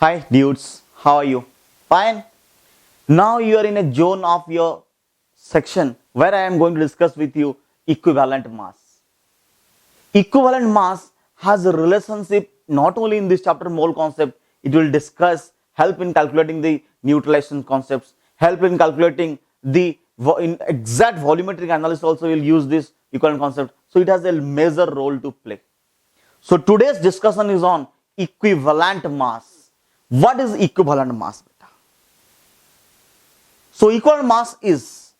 Hi dudes, how are you? Fine. Now you are in a zone of your section where I am going to discuss with you equivalent mass. Equivalent mass has a relationship not only in this chapter mole concept, it will discuss help in calculating the neutralization concepts, help in calculating the in exact volumetric analysis also will use this equivalent concept. So it has a major role to play. So today's discussion is on equivalent mass. What is equivalent mass? So equivalent mass is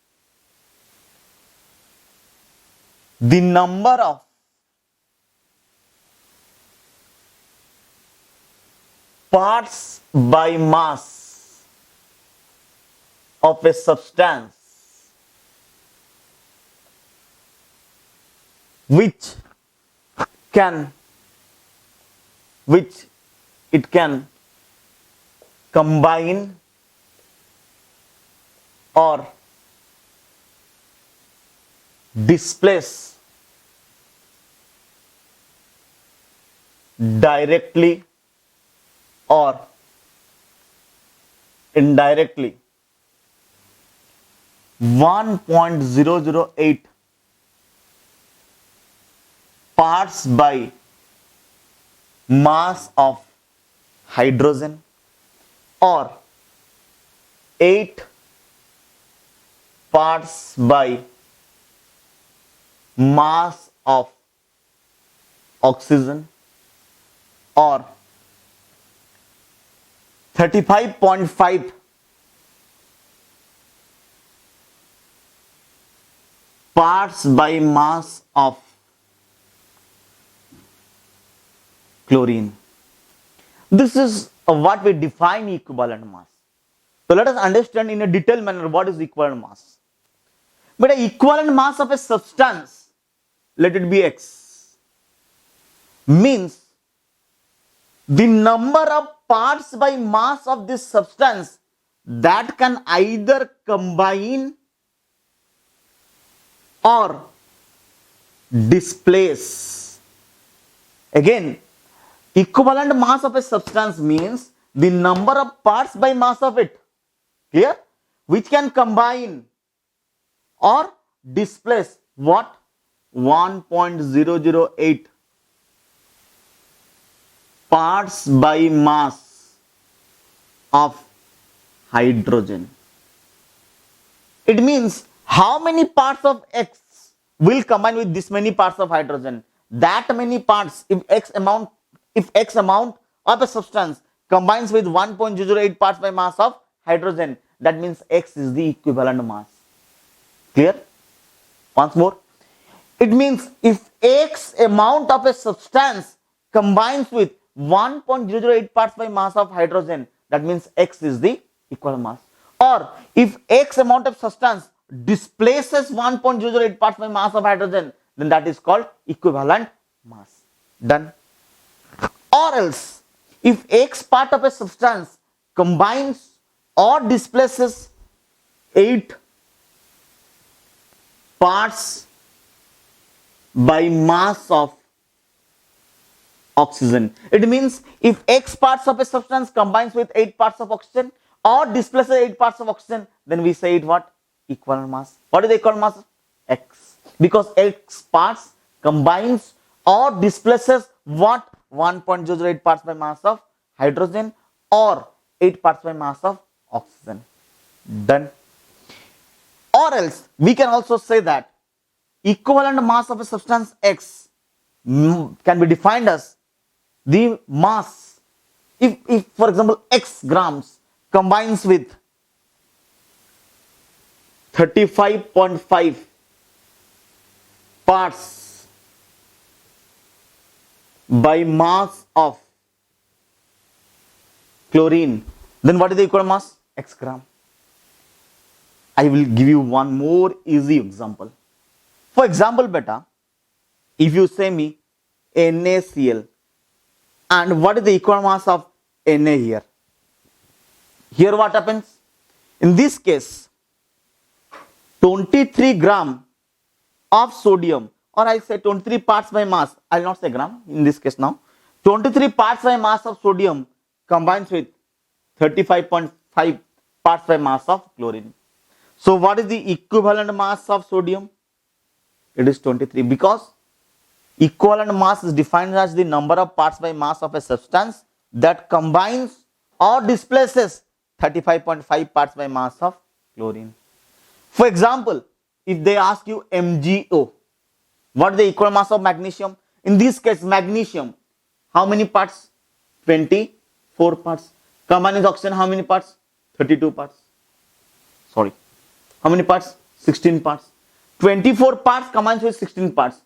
the number of parts by mass of a substance which can which it can combine or displace directly or indirectly 1.008 parts by mass of hydrogen or 8 parts by mass of oxygen or 35.5 parts by mass of chlorine. This is what we define equivalent mass. So let us understand in a detailed manner what is equivalent mass. But the equivalent mass of a substance, let it be X, means the number of parts by mass of this substance that can either combine or displace. Again, equivalent mass of a substance means the number of parts by mass of it, clear, which can combine or displace what? 1.008 parts by mass of hydrogen. It means how many parts of X will combine with this many parts of hydrogen. That many parts, if X amount of a substance combines with 1.008 parts by mass of hydrogen, that means X is the equivalent mass. Clear? Once more. It means if X amount of a substance combines with 1.008 parts by mass of hydrogen, that means X is the equivalent mass. Or if X amount of substance displaces 1.008 parts by mass of hydrogen, then that is called equivalent mass. Done. Or else, if X part of a substance combines or displaces 8 parts by mass of oxygen. It means if X parts of a substance combines with 8 parts of oxygen or displaces 8 parts of oxygen, then we say it what? Equivalent mass. What is the equivalent mass? X. Because X parts combines or displaces what? 1.08 parts by mass of hydrogen or 8 parts by mass of oxygen. Done. Or else we can also say that equivalent mass of a substance X can be defined as the mass if for example X grams combines with 35.5 parts by mass of chlorine, then what is the equivalent mass? X gram. I will give you one more easy example. For example, beta, if you say me NaCl, and what is the equivalent mass of Na here? Here what happens? In this case, 23 gram of sodium, or I say 23 parts by mass, I will not say gram in this case now, 23 parts by mass of sodium combines with 35.5 parts by mass of chlorine. So what is the equivalent mass of sodium? It is 23, because equivalent mass is defined as the number of parts by mass of a substance that combines or displaces 35.5 parts by mass of chlorine. For example, if they ask you MgO, what is the equal mass of magnesium? In this case, magnesium, how many parts? 24 parts. Combined with oxygen, how many parts? 32 parts. Sorry. How many parts? 16 parts. 24 parts combines with 16 parts.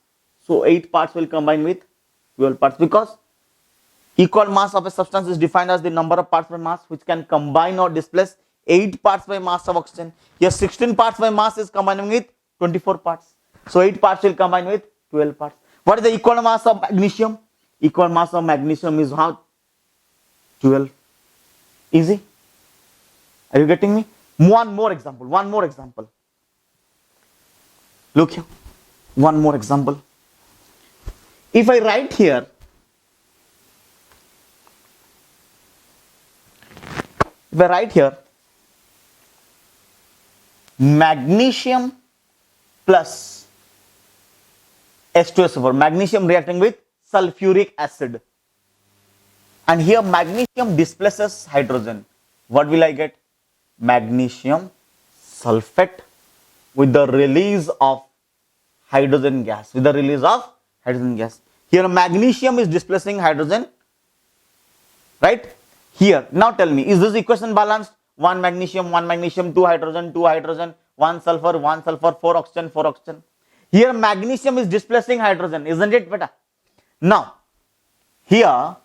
So 8 parts will combine with 12 parts, because equal mass of a substance is defined as the number of parts by mass which can combine or displace 8 parts by mass of oxygen. Here 16 parts by mass is combining with 24 parts. So 8 parts will combine with 12 parts. What is the equal mass of magnesium? Equal mass of magnesium is how? 12. Easy. Are you getting me? One more example. Look here. One more example. If I write here, magnesium plus H2SO4, magnesium reacting with sulfuric acid, and here magnesium displaces hydrogen, what will I get? Magnesium sulfate with the release of hydrogen gas. Here magnesium is displacing hydrogen, right? Here, now tell me, is this equation balanced? 1 magnesium, 2 hydrogen, 1 sulfur, 4 oxygen. Here magnesium is displacing hydrogen, isn't it, beta? Now, here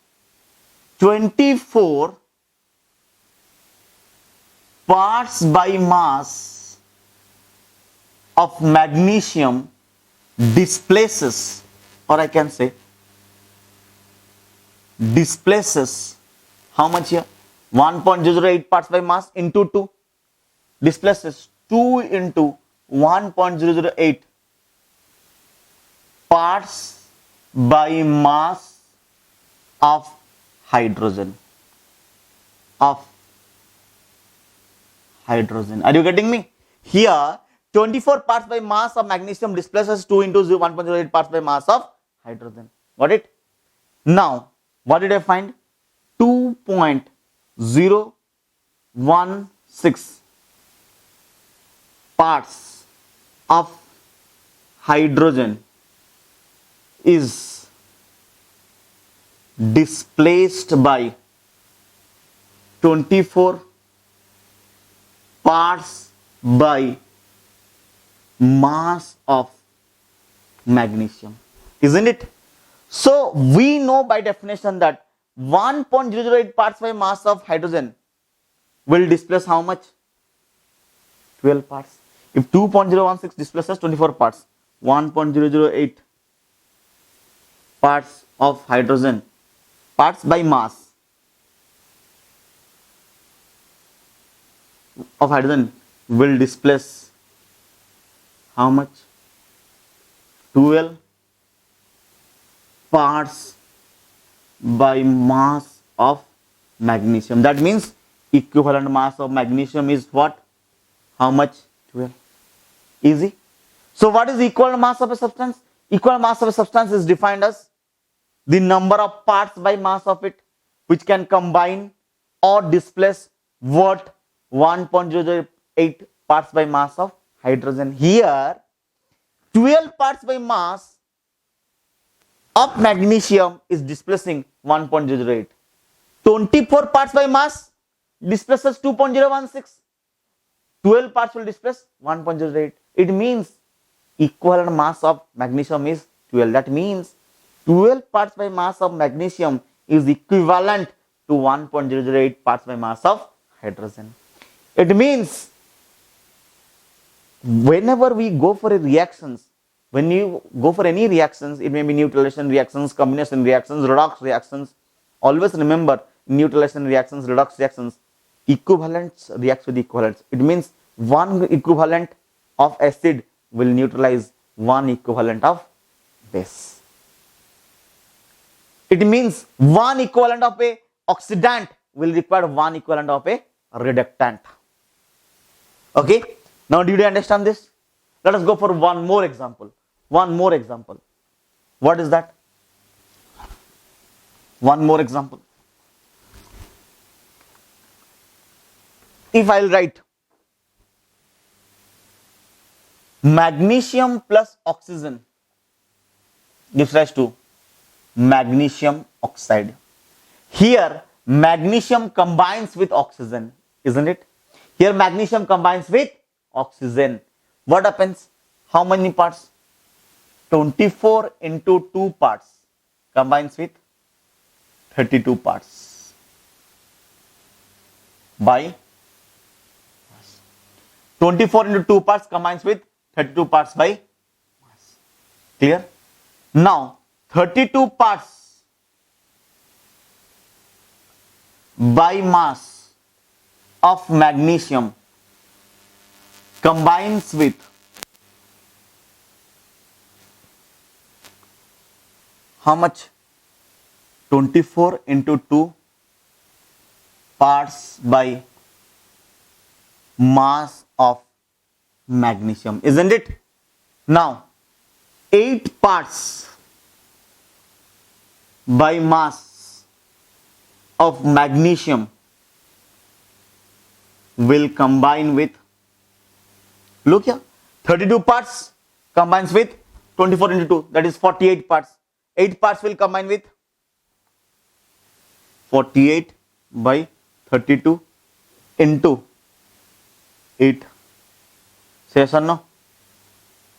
24 parts by mass of magnesium displaces, or I can say displaces, how much here? 1.008 parts by mass into 2, displaces 2 into 1.008 parts by mass of hydrogen. Are you getting me? Here 24 parts by mass of magnesium displaces 2 into 1.08 parts by mass of hydrogen. Got it? Now, what did I find? 2.016 parts of hydrogen is displaced by 24 parts by mass of magnesium, isn't it? So we know by definition that 1.008 parts by mass of hydrogen will displace how much? 12 parts. If 2.016 displaces 24 parts, 1.008 parts of hydrogen, parts by mass of hydrogen will displace how much? 12 parts by mass of magnesium. That means equivalent mass of magnesium is what? How much? 12. Easy. So what is the equivalent mass of a substance? Equivalent mass of a substance is defined as the number of parts by mass of it which can combine or displace what? 1.008 parts by mass of hydrogen. Here 12 parts by mass of magnesium is displacing 1.008. 24 parts by mass displaces 2.016. 12 parts will displace 1.08. It means equivalent mass of magnesium is 12. That means 12 parts by mass of magnesium is equivalent to 1.008 parts by mass of hydrogen. It means whenever we go for a reactions, when you go for any reactions, it may be neutralization reactions, combination reactions, redox reactions. Always remember, neutralization reactions, redox reactions, equivalents reacts with equivalents. It means one equivalent of acid will neutralize one equivalent of base. It means one equivalent of a oxidant will require one equivalent of a reductant. Okay, now did you understand this? Let us go for one more example. One more example. What is that? One more example. If I'll write magnesium plus oxygen gives rise to magnesium oxide. Here magnesium combines with oxygen, isn't it? Here magnesium combines with oxygen. What happens? How many parts? 24 into 2 parts combines with 32 parts by 24 into 2 parts combines with 32 parts by mass. Clear? Now 32 parts by mass of magnesium combines with how much? 24 into 2 parts by mass of magnesium, isn't it? Now 8 parts by mass of magnesium will combine with, look here, 32 parts combines with 24 into 2, that is 48 parts. 8 parts will combine with 48 by 32 into 8. Say yes or no?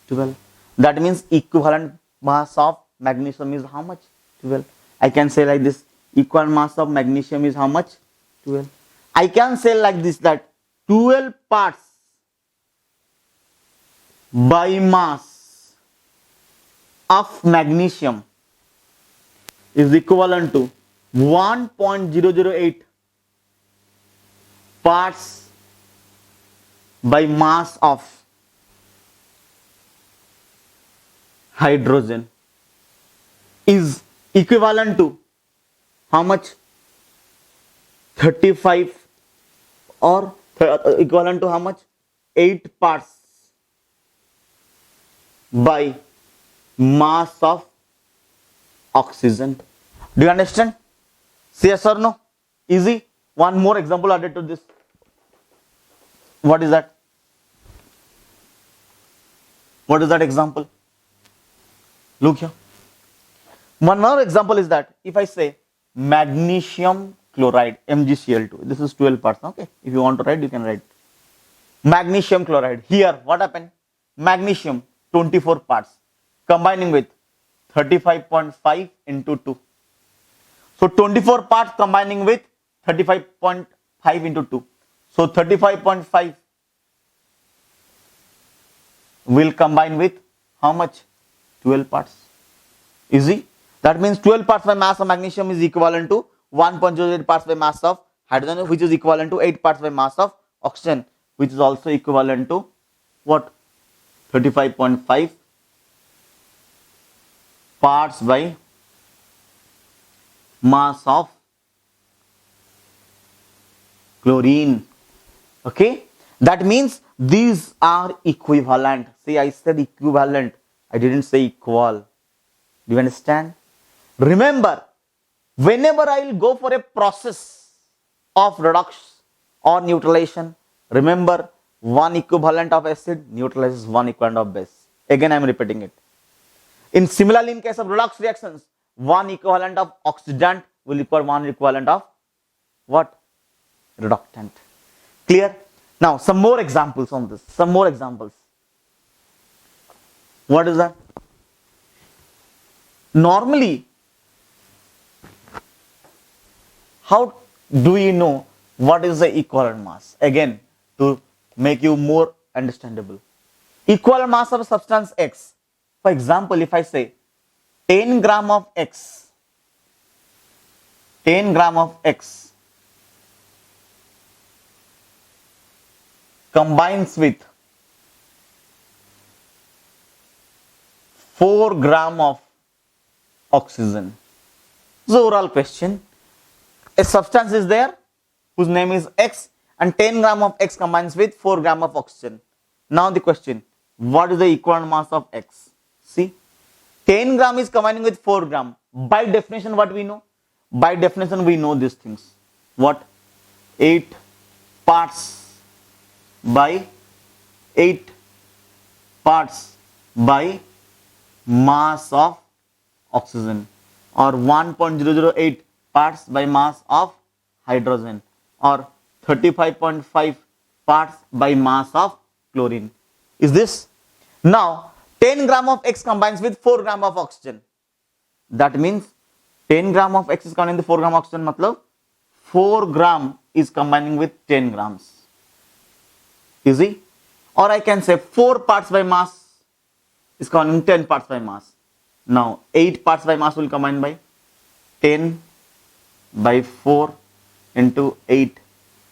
12. That means equivalent mass of magnesium is how much? 12. I can say like this, equal mass of magnesium is how much? 12. I can say like this, that 12 parts by mass of magnesium is equivalent to 1.008 parts by mass of hydrogen is equivalent to how much? 35 or equivalent to how much? 8 parts by mass of oxygen. Do you understand? Say yes or no? Easy. One more example added to this. What is that? What is that example? Look here. One more example is that if I say magnesium chloride, MgCl2, this is 12 parts. Okay, if you want to write, you can write magnesium chloride. Here what happened? Magnesium 24 parts combining with 35.5 into 2. So 24 parts combining with 35.5 into 2. So 35.5 will combine with how much? 12 parts. Easy. That means 12 parts by mass of magnesium is equivalent to 1.08 parts by mass of hydrogen, which is equivalent to 8 parts by mass of oxygen, which is also equivalent to what? 35.5 parts by mass of chlorine. Okay, that means these are equivalent. See, I said equivalent, I didn't say equal. Do you understand? Remember, whenever I will go for a process of reduction or neutralization, remember, one equivalent of acid neutralizes one equivalent of base. Again I am repeating it. Similarly, in case of redox reactions, one equivalent of oxidant will require one equivalent of what? Reductant. Clear? Now some more examples on this. Some more examples. What is that? Normally, how do you know what is the equivalent mass? Again, to make you more understandable. Equivalent mass of a substance X. For example, if I say 10 gram of X, 10 gram of X combines with 4 gram of oxygen. So overall question, a substance is there, whose name is X, and 10 gram of X combines with 4 gram of oxygen. Now the question, what is the equivalent mass of X? See, 10 gram is combining with 4 gram. By definition, what we know? By definition, we know these things. What? 8 parts by 8 parts by mass of oxygen, or 1.008 parts by mass of hydrogen, or 35.5 parts by mass of chlorine. Is this? Now 10 gram of X combines with 4 gram of oxygen. That means 10 gram of X is combining with 4 gram of oxygen, matlab 4 gram is combining with 10 grams. Easy? Or I can say 4 parts by mass is combining 10 parts by mass. Now 8 parts by mass will combine by 10 by 4 into 8.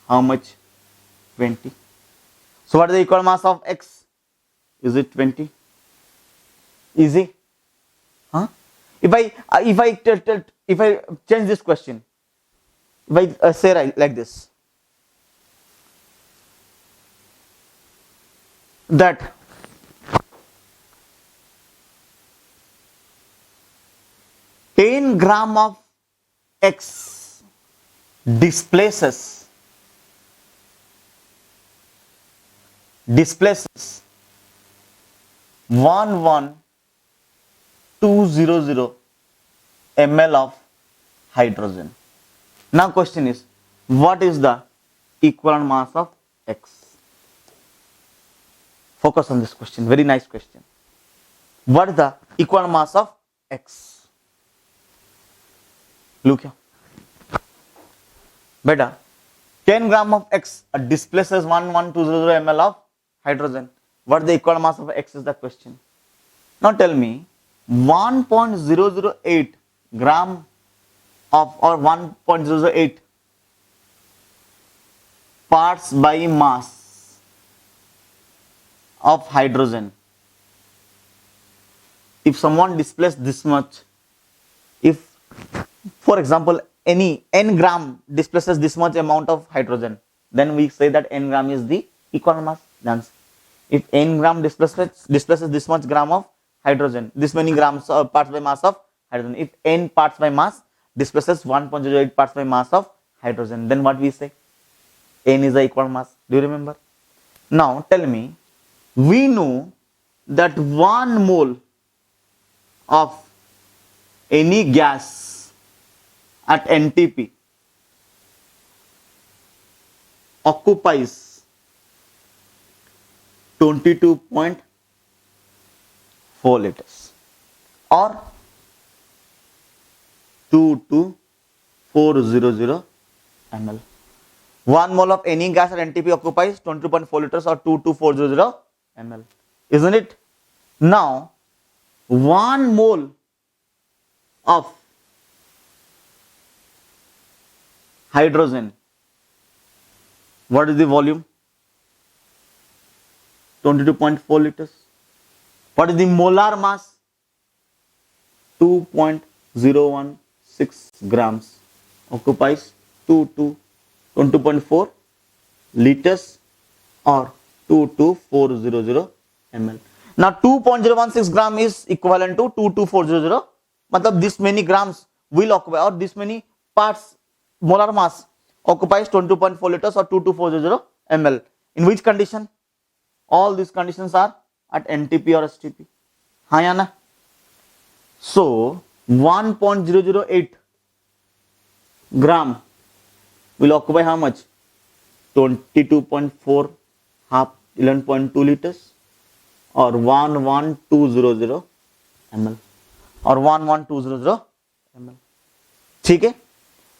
How much? 20. So what is the equal mass of X? Is it 20? Easy? Huh? If I change this question, if I say like this, that ten gram of X displaces 11200 ml of hydrogen. Now question is, what is the equivalent mass of X? Focus on this question, very nice question. What is the equivalent mass of X? Look here. Beta, 10 gram of X displaces 11200 ml of hydrogen. What is the equivalent mass of X is the question. Now tell me, 1.008 gram of, or 1.008 parts by mass of hydrogen. If someone displaces this much, if for example any n gram displaces this much amount of hydrogen, then we say that n gram is the equivalent mass. Dance. If n gram displaces this much gram of hydrogen, this many grams parts by mass of hydrogen. If n parts by mass displaces 1.08 parts by mass of hydrogen, then what we say? N is the equivalent mass. Do you remember? Now tell me, we know that 1 mole of any gas at NTP occupies 22.4 liters or 22400 ml. 1 mole of any gas at NTP occupies 22.4 liters or 22400 ml. Isn't it? Now 1 mole of hydrogen, what is the volume? 22.4 liters. What is the molar mass? 2.016 grams. Occupies 22.4 liters or 22400 ml. Now 2.016 gram is equivalent to 22400. Matlab this many grams will occupy, or this many parts molar mass occupies 22.4 liters or 22400 ml. In which condition? All these conditions are at NTP or STP. हाँ ना? So 1.008 gram will occupy how much? 22.4 half 11.2 liters or 11200 ml or 11200 ml. ठीक है?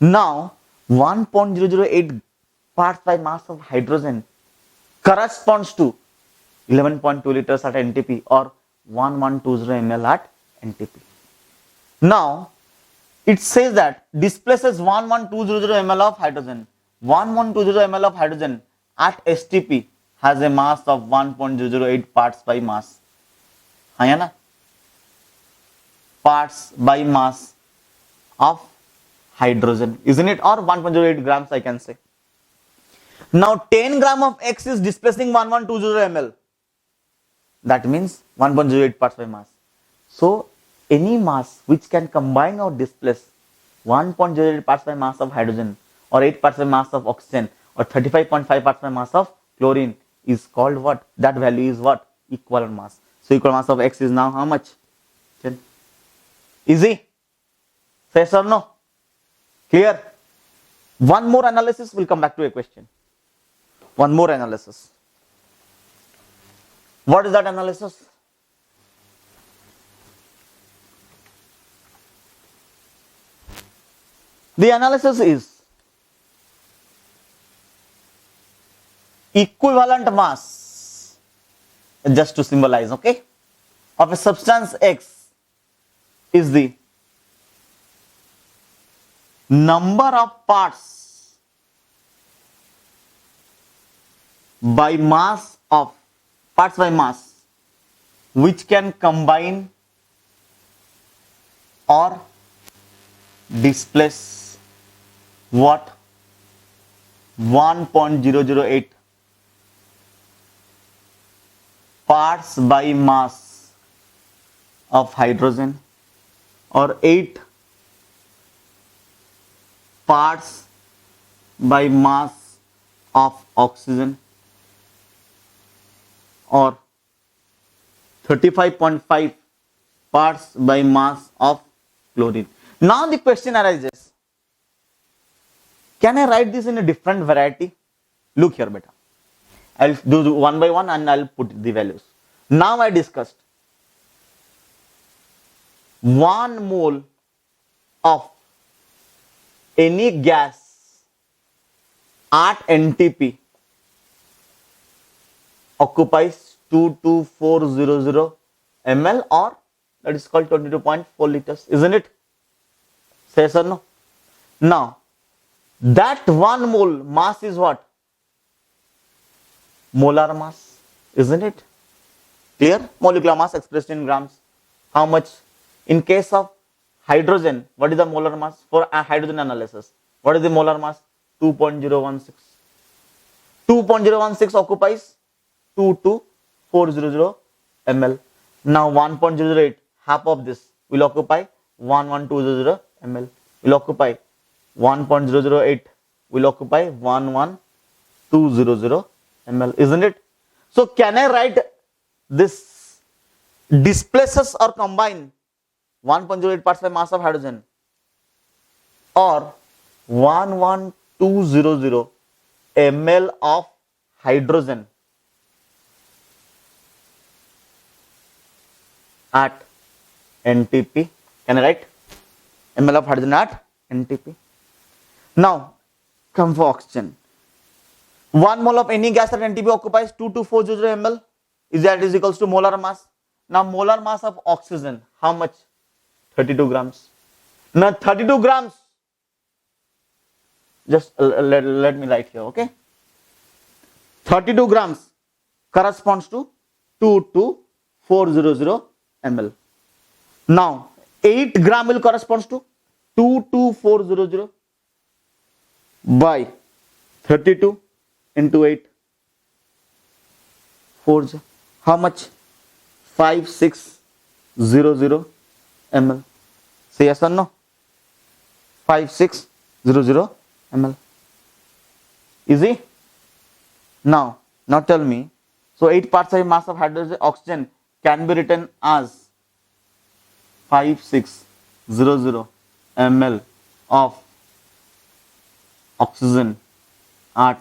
Now 1.008 parts by mass of hydrogen corresponds to 11.2 liters at NTP or 1120 ml at NTP. Now it says that displaces 11200 ml of hydrogen. 1120 ml of hydrogen at STP has a mass of 1.008 parts by mass. हाँ ना? Parts by mass of hydrogen, isn't it? Or 1.08 grams I can say. Now 10 gram of X is displacing 1120 ml. That means 1.08 parts by mass. So any mass which can combine or displace 1.08 parts by mass of hydrogen, or 8 parts by mass of oxygen, or 35.5 parts by mass of chlorine is called what? That value is what? Equivalent mass. So equivalent mass of X is now how much? 10. Easy? Yes or no? Clear? One more analysis, we'll come back to a question. One more analysis. What is that analysis? The analysis is equivalent mass, just to symbolize, okay, of a substance X is the number of parts by mass of parts by mass which can combine or displace what? 1.008 parts by mass of hydrogen, or 8 parts by mass of oxygen, or 35.5 parts by mass of chlorine. Now the question arises, can I write this in a different variety? Look here, beta. I'll do one by one and I'll put the values. Now I discussed 1 mole of any gas at NTP occupies 22400 ml, or that is called 22.4 liters, isn't it? Say yes or no? Now that 1 mole mass is what? Molar mass, isn't it? Clear? Molecular mass expressed in grams. How much? In case of hydrogen, what is the molar mass for a hydrogen analysis? What is the molar mass? 2.016. 2.016 occupies 22400 ml. Now 1.008, half of this will occupy 11200 ml. Will occupy 1.008 will occupy 11200 ml, isn't it? So can I write this displaces or combine 1.08 parts by mass of hydrogen, or 11200 ml of hydrogen at NTP? Can I write ml of hydrogen at NTP? Now come for oxygen. 1 mole of any gas at NTP occupies 22400 ml. Is that is equals to molar mass? Now molar mass of oxygen, how much? 32 grams. Now 32 grams, just let me write here, okay? 32 grams corresponds to 22400 ml. Now 8 gram will corresponds to 22400 by 32 into 8, 4, how much? 5600 ml. Say yes or no? 5600 ml. Easy? Now tell me, so 8 parts by mass of hydrogen oxygen can be written as 5600 ml of oxygen at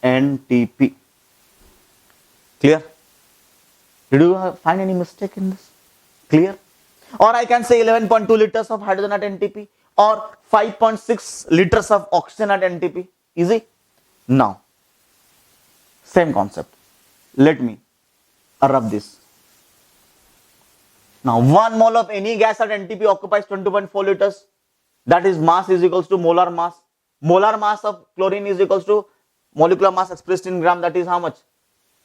NTP. Clear? Did you find any mistake in this? Clear? Or I can say 11.2 liters of hydrogen at NTP, or 5.6 liters of oxygen at NTP. Easy? Now, same concept. Let me rub this. Now 1 mole of any gas at NTP occupies 20.4 liters. That is mass is equals to molar mass. Molar mass of chlorine is equals to molecular mass expressed in gram. That is how much?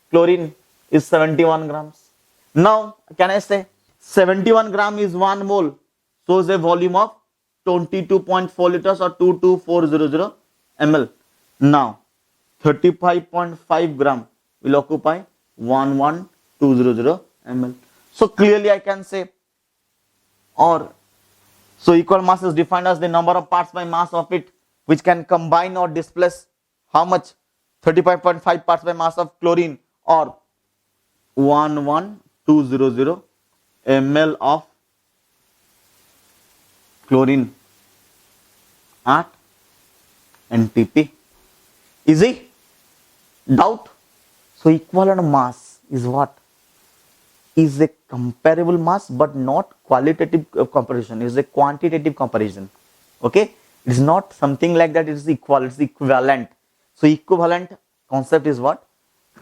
Chlorine is 71 grams. Now can I say 71 gram is 1 mole, shows a volume of 22.4 liters or 22400 ml. Now 35.5 gram will occupy 11200 ml. So clearly I can say, or so equal mass is defined as the number of parts by mass of it which can combine or displace how much? 35.5 parts by mass of chlorine or 11200 ml of chlorine at NTP. Easy? Doubt? So equivalent mass is what? Is a comparable mass but not qualitative comparison, is a quantitative comparison. Okay, it is not something like that, it is equal, it's equivalent. So equivalent concept is what?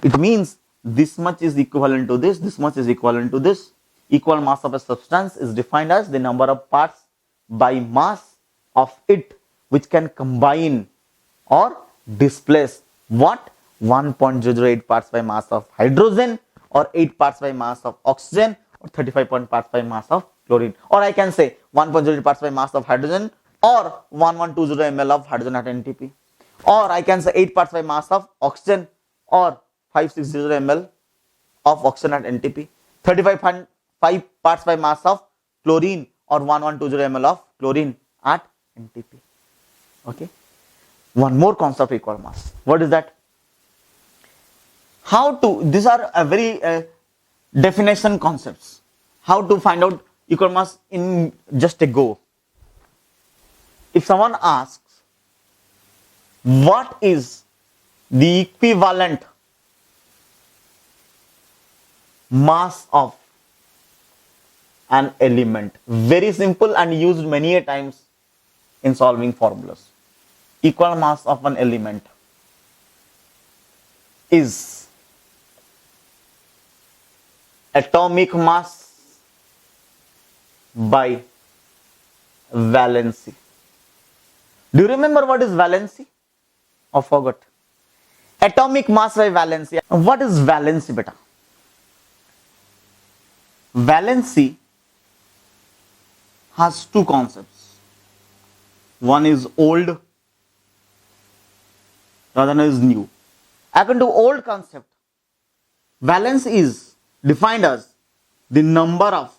It means this much is equivalent to this much is equivalent to this. Equal mass of a substance is defined as the number of parts by mass of it which can combine or displace what? 1.08 parts by mass of hydrogen, or 8 parts by mass of oxygen, or 35 parts by mass of chlorine. Or I can say 1.08 parts by mass of hydrogen, or 1120 ml of hydrogen at NTP. Or I can say 8 parts by mass of oxygen, or 560 ml of oxygen at NTP. 35.5 parts by mass of chlorine, or 1120 ml of chlorine at NTP. Okay. One more concept, equal mass. What is that? How to, these are a very definition concepts. How to find out equal mass in just a go. If someone asks, what is the equivalent mass of an element? Very simple and used many a times in solving formulas. Equal mass of an element is atomic mass by valency. Do you remember what is valency? Or forgot? Atomic mass by valency. What is valency, beta? Valency has two concepts. One is old, the other is new. According to old concept, valence is defined as the number of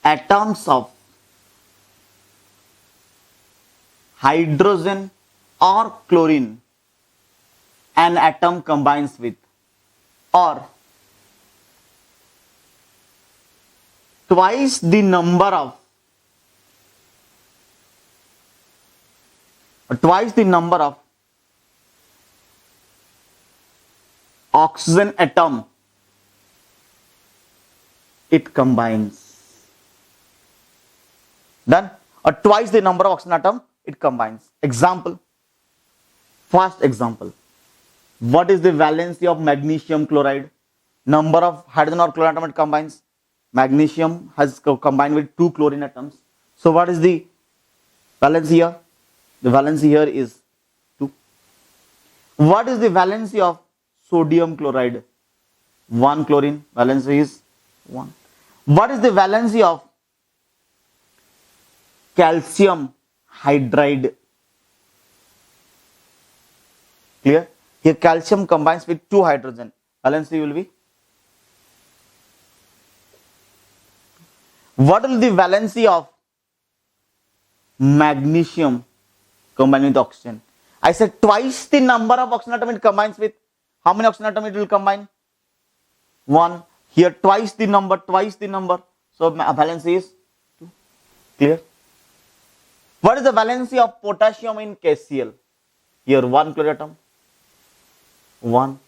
atoms of hydrogen or chlorine an atom combines with, or twice the number of oxygen atom it combines. Done? Or twice the number of oxygen atom it combines. Example. First example. What is the valency of magnesium chloride? Number of hydrogen or chlorine atom it combines. Magnesium has combined with 2 chlorine atoms. So what is the valency here? The valency here is 2. What is the valency of sodium chloride? 1 chlorine, valency is 1. What is the valency of calcium hydride? Clear? Here calcium combines with 2 hydrogen. Valency will be. What will the valency of magnesium combined with oxygen? I said twice the number of oxygen atom it combines with. How many oxygen atom it will combine? 1. Here twice the number. So valency is 2. Clear? What is the valency of potassium in KCl? Here 1 chlorine atom. 1.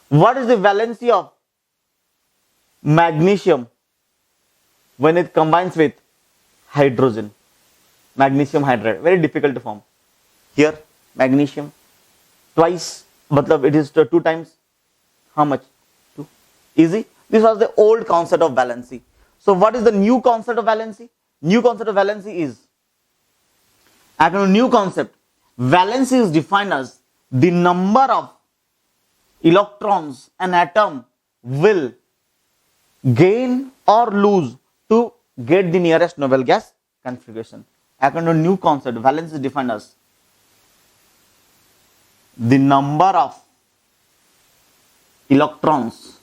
What is the valency of magnesium when it combines with hydrogen? Magnesium hydride. Very difficult to form. Here magnesium twice, but it is 2 times. How much? 2. Easy. This was the old concept of valency. So what is the new concept of valency? New concept of valency is, according to new concept, valency is defined as the number of electrons an atom will gain or lose to get the nearest noble gas configuration. according to new concept, valence is defined as the number of electrons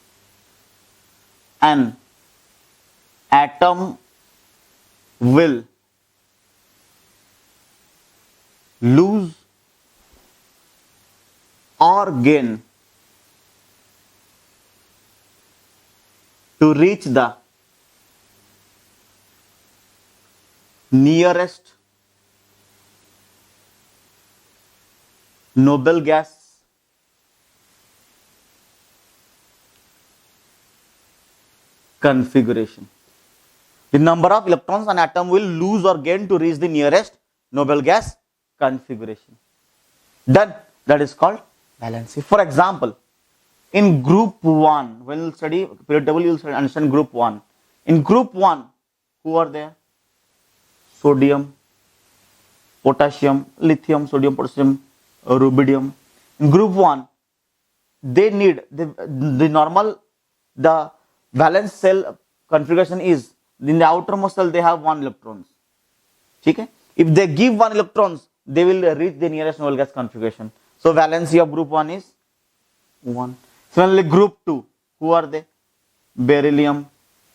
an atom will lose or gain to reach the nearest noble gas configuration. The number of electrons an atom will lose or gain to reach the nearest noble gas configuration. Then that is called valency. For example, in group 1, when you study period table, you will understand group 1. In group 1, who are there? Sodium, potassium, lithium, sodium, potassium, rubidium. In group 1, they need the normal, the valence cell configuration is in the outermost cell they have 1 electrons. Okay? If they give 1 electrons, they will reach the nearest noble gas configuration. So valency of group 1 is 1. Similarly, group 2, who are they? Beryllium,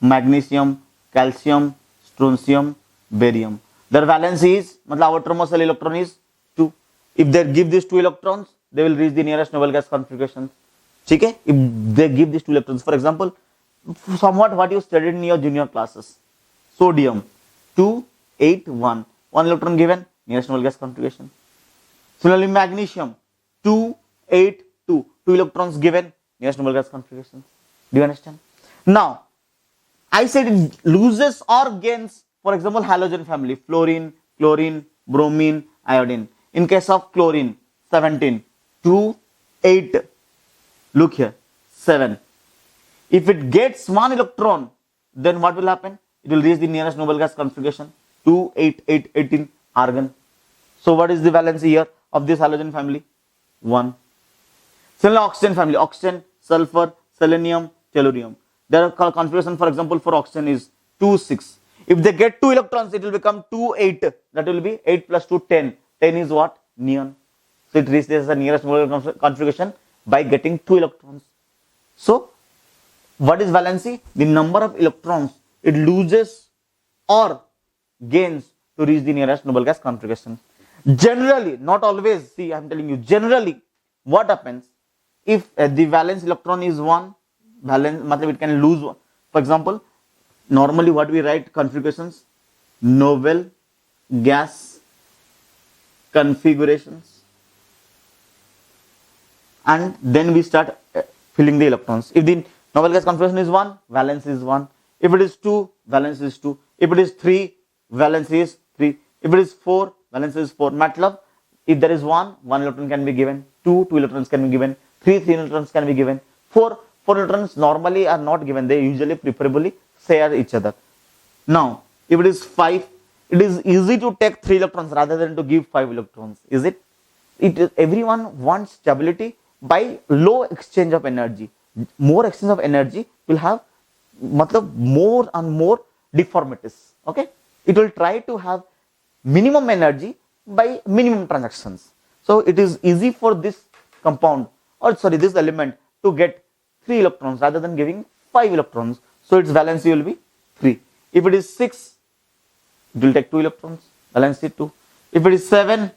magnesium, calcium, strontium, barium. Their valency is, outermost cell electron is 2. If they give these 2 electrons, they will reach the nearest noble gas configuration. Okay? If they give these 2 electrons, for example, somewhat what you studied in your junior classes. Sodium, 2, 8, 1. 1 electron given, nearest noble gas configuration. Similarly, magnesium, 2, 8, 2. 2 electrons given, nearest noble gas configuration. Do you understand? Now, I said it loses or gains, for example, halogen family, fluorine, chlorine, bromine, iodine. In case of chlorine, 17, 2, 8. Look here, 7. If it gets 1 electron, then what will happen? It will reach the nearest noble gas configuration, 2, 8, 8, 18, argon. So what is the valency here of this halogen family? 1. Similarly, oxygen family, oxygen, sulfur, selenium, tellurium. Their configuration, for example, for oxygen is 2, 6. If they get 2 electrons, it will become 2, 8. That will be 8 plus 2, 10. 10 is what? Neon. So it reaches the nearest noble gas configuration by getting 2 electrons. So what is valency? The number of electrons it loses or gains to reach the nearest noble gas configuration. Generally, not always, see, I am telling you, generally, what happens if the valence electron is 1, it can lose 1. For example, normally what we write configurations, noble gas configurations, and then we start filling the electrons. If the noble gas configuration is 1, valence is 1. If it is 2, valence is 2. If it is 3, valence is 3. If it is 4, valence is 4. MATLAB, if there is 1 electron can be given. 2 electrons can be given. 3 electrons can be given. 4 electrons normally are not given. They usually preferably share each other. Now, if it is 5, it is easy to take 3 electrons rather than to give 5 electrons. Is it? Everyone wants stability by low exchange of energy. More exchange of energy will have more and more deformities. Okay? It will try to have minimum energy by minimum transactions. So it is easy for this compound, or sorry, this element to get 3 electrons rather than giving 5 electrons. So its valency will be 3. If it is 6, it will take 2 electrons, valency 2. If it is 7,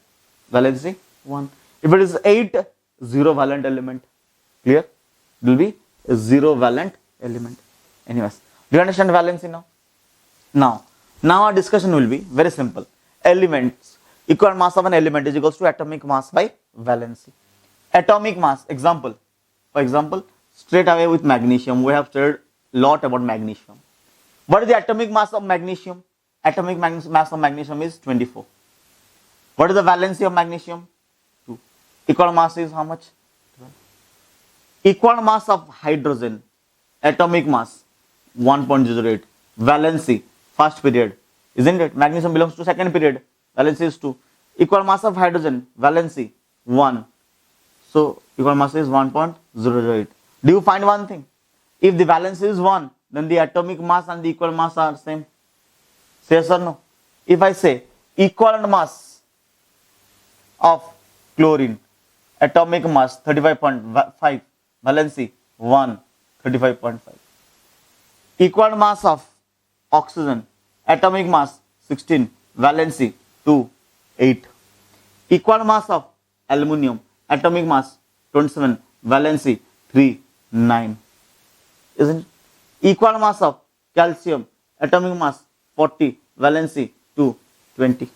valency 1. If it is 8, 0 valent element. Clear? It will be a 0 valent element. Anyways, do you understand valency now? Now our discussion will be very simple. Elements, equal mass of an element is equals to atomic mass by valency. Atomic mass, example. For example, straight away with magnesium, we have studied a lot about magnesium. What is the atomic mass of magnesium? Atomic mass of magnesium is 24. What is the valency of magnesium? 2. Equal mass is how much? 12. Equal mass of hydrogen, atomic mass 1.08. Valency, first period, isn't it? Magnesium belongs to second period. Valency is 2. Equal mass of hydrogen, valency 1. So equal mass is 1.008. Do you find one thing? If the valency is 1, then the atomic mass and the equal mass are same. Say yes or no? If I say equivalent mass of chlorine, atomic mass 35.5, valency 1, 35.5. Equivalent mass of oxygen, atomic mass 16, valency 2, 8. Equivalent mass of aluminium, atomic mass 27, valency 3, 9. Isn't it? Equivalent mass of calcium, atomic mass 40, valency 2, 20. Do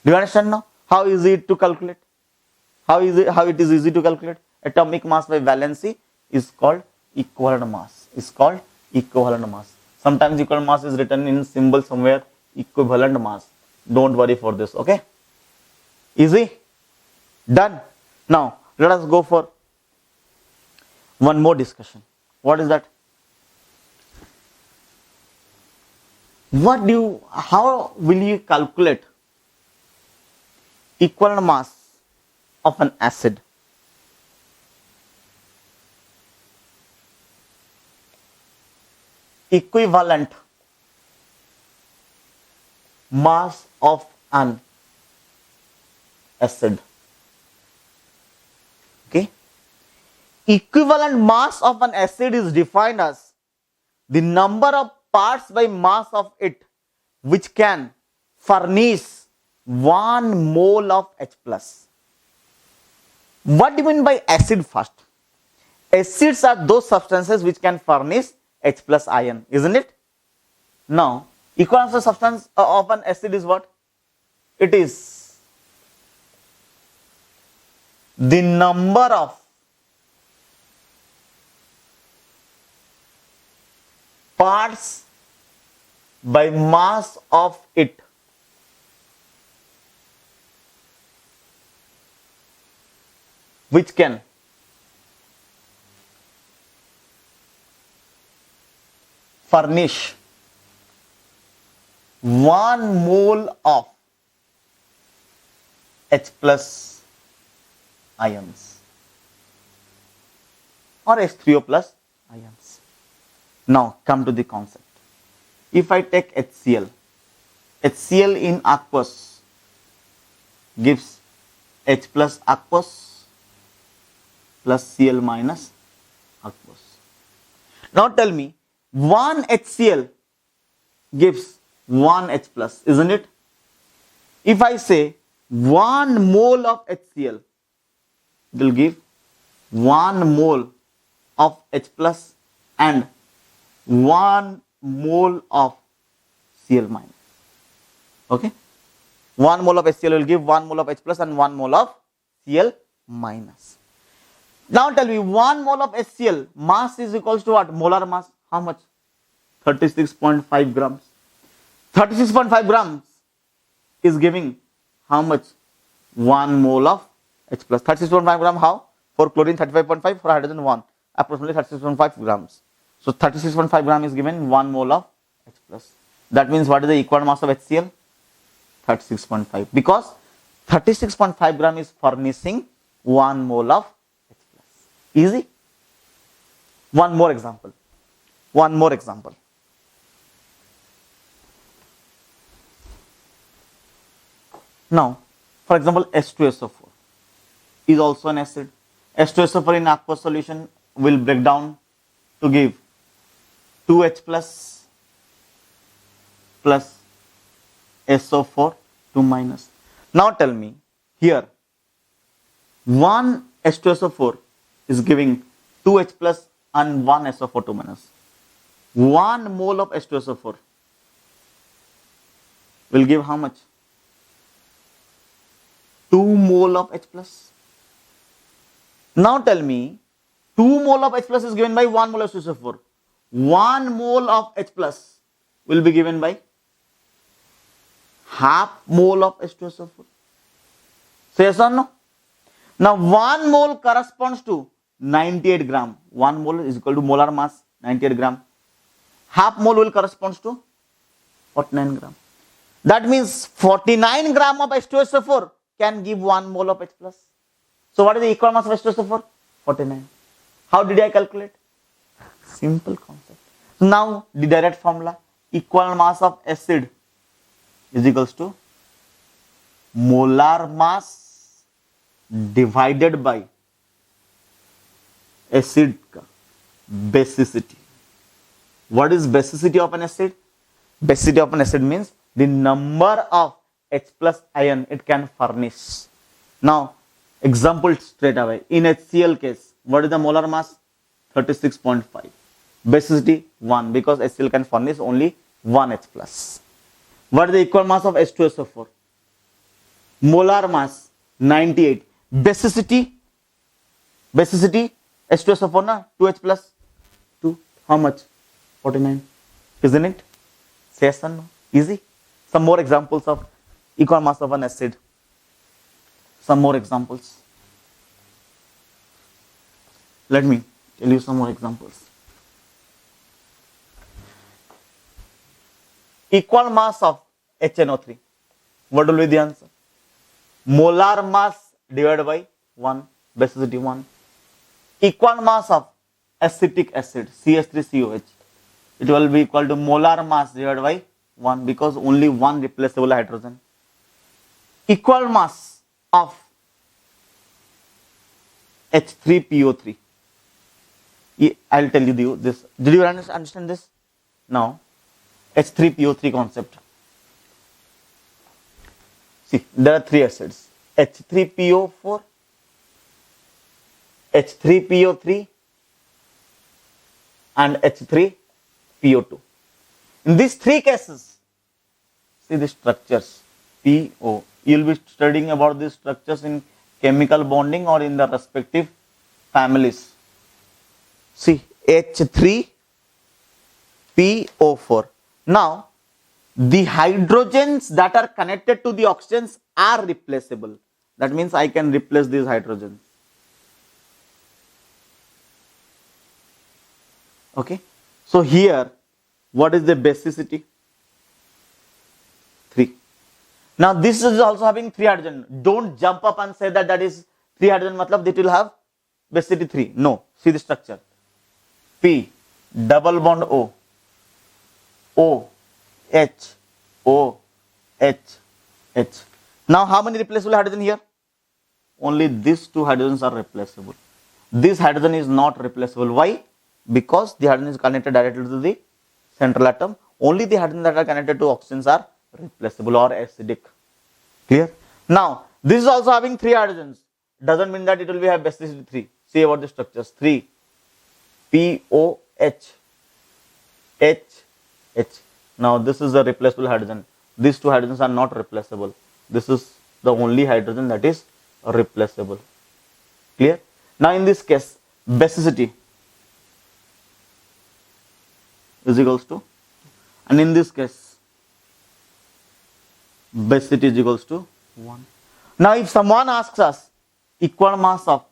you understand now how easy it to calculate? How it is easy to calculate? Atomic mass by valency is called equivalent mass. Is called equivalent mass. Sometimes equivalent mass is written in symbol somewhere. Equivalent mass. Don't worry for this. Okay. Easy. Done. Now let us go for one more discussion. What is that? How will you calculate equivalent mass of an acid? Equivalent mass of an acid. Okay. Equivalent mass of an acid is defined as the number of parts by mass of it which can furnish 1 mole of H plus. What do you mean by acid first? Acids are those substances which can furnish H plus ion, isn't it? Now, equivalence of substance of an acid is what? It is the number of parts by mass of it which can furnish 1 mole of H plus ions or H3O plus ions. Now come to the concept. If I take HCl, HCl in aqueous gives H plus aqueous plus Cl minus aqueous. Now tell me, 1 HCl gives 1 H plus, isn't it? If I say 1 mole of HCl, it will give 1 mole of H plus and 1 mole of Cl minus. Okay? 1 mole of HCl will give 1 mole of H plus and 1 mole of Cl minus. Now tell me, 1 mole of HCl mass is equals to what? Molar mass. How much? 36.5 grams. 36.5 grams is giving how much? 1 mole of H plus. 36.5 gram how? For chlorine 35.5, for hydrogen 1. Approximately 36.5 grams. So 36.5 gram is given 1 mole of H plus. That means what is the equivalent mass of HCl? 36.5. Because 36.5 gram is furnishing 1 mole of H plus. Easy? One more example. One more example. Now, for example, H2SO4 is also an acid. H2SO4 in aqueous solution will break down to give 2H plus plus SO4 2 minus. Now tell me here, 1 H2SO4 is giving 2H plus and 1 SO4 2 minus. 1 mole of H2SO4 will give how much? 2 mole of H plus. Now tell me, 2 mole of H plus is given by 1 mole of H2SO4. 1 mole of H plus will be given by half mole of H2SO4. So yes or no? Now 1 mole corresponds to 98 gram. 1 mole is equal to molar mass 98 gram. Half mole will corresponds to 49 gram. That means 49 gram of H2SO4 can give 1 mole of H plus. So what is the equal mass of H2SO4? 49. How did I calculate? Simple concept. Now the direct formula, equal mass of acid is equals to molar mass divided by acid का basicity. What is basicity of an acid? Basicity of an acid means the number of H plus ion it can furnish. Now, example straight away. In HCl case, what is the molar mass? 36.5. Basicity 1 because HCl can furnish only 1 H plus. What is the equal mass of H2SO4? Molar mass 98. Basicity H2SO4 na 2H plus 2. How much? 49. Isn't it? Say yes or no? Easy. Some more examples of equal mass of an acid. Some more examples. Let me tell you some more examples. Equal mass of HNO3. What will be the answer? Molar mass divided by 1, basicity 1. Equal mass of acetic acid, CH3COH. It will be equal to molar mass divided by 1 because only one replaceable hydrogen. Equal mass of H3PO3. I'll tell you this. Did you understand this? Now, H3PO3 concept. See, there are three acids. H3PO4, H3PO3 and H3PO2. In these three cases, see the structures. PO. You will be studying about these structures in chemical bonding or in the respective families. See, H3PO4. Now, the hydrogens that are connected to the oxygens are replaceable. That means I can replace these hydrogens. Okay. So here, what is the basicity? 3. Now this is also having 3 hydrogen. Don't jump up and say that is 3 hydrogen, matlab it will have basicity 3. No. See the structure. P, double bond O, O, H, O, H, H. Now how many replaceable hydrogen here? Only these 2 hydrogens are replaceable. This hydrogen is not replaceable. Why? Because the hydrogen is connected directly to the central atom. Only the hydrogen that are connected to oxygens are replaceable or acidic. Clear? Now, this is also having 3 hydrogens. Doesn't mean that it will be have basicity 3. See about the structures. 3, POH, H, H. Now, this is a replaceable hydrogen. These 2 hydrogens are not replaceable. This is the only hydrogen that is replaceable. Clear? Now, in this case, basicity is equals to, and in this case, basicity is equals to 1. Now, if someone asks us equal mass of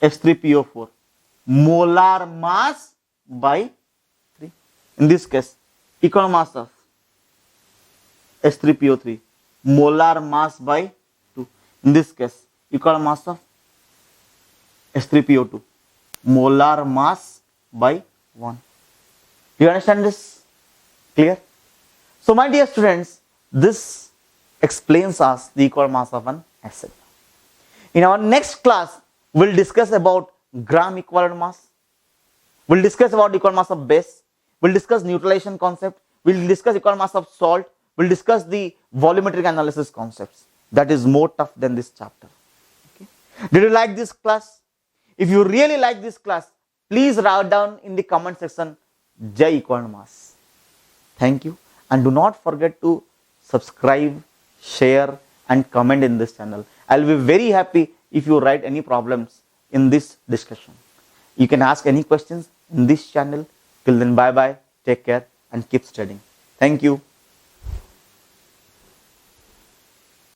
H3PO4, molar mass by 3. In this case, equal mass of H3PO3, molar mass by 2. In this case, equal mass of H3PO2, molar mass by 1. Do you understand this? Clear? So, my dear students, this explains us the equal mass of an acid. In our next class, we will discuss about gram equivalent mass. We will discuss about equal mass of base. We will discuss neutralization concept. We will discuss equal mass of salt. We will discuss the volumetric analysis concepts. That is more tough than this chapter. Okay. Did you like this class? If you really like this class, please write down in the comment section J equivalent mass. Thank you, and do not forget to subscribe, share and comment in this channel. I will be very happy if you write any problems in this discussion. You can ask any questions in this channel. Till then, bye bye, take care and keep studying. Thank you.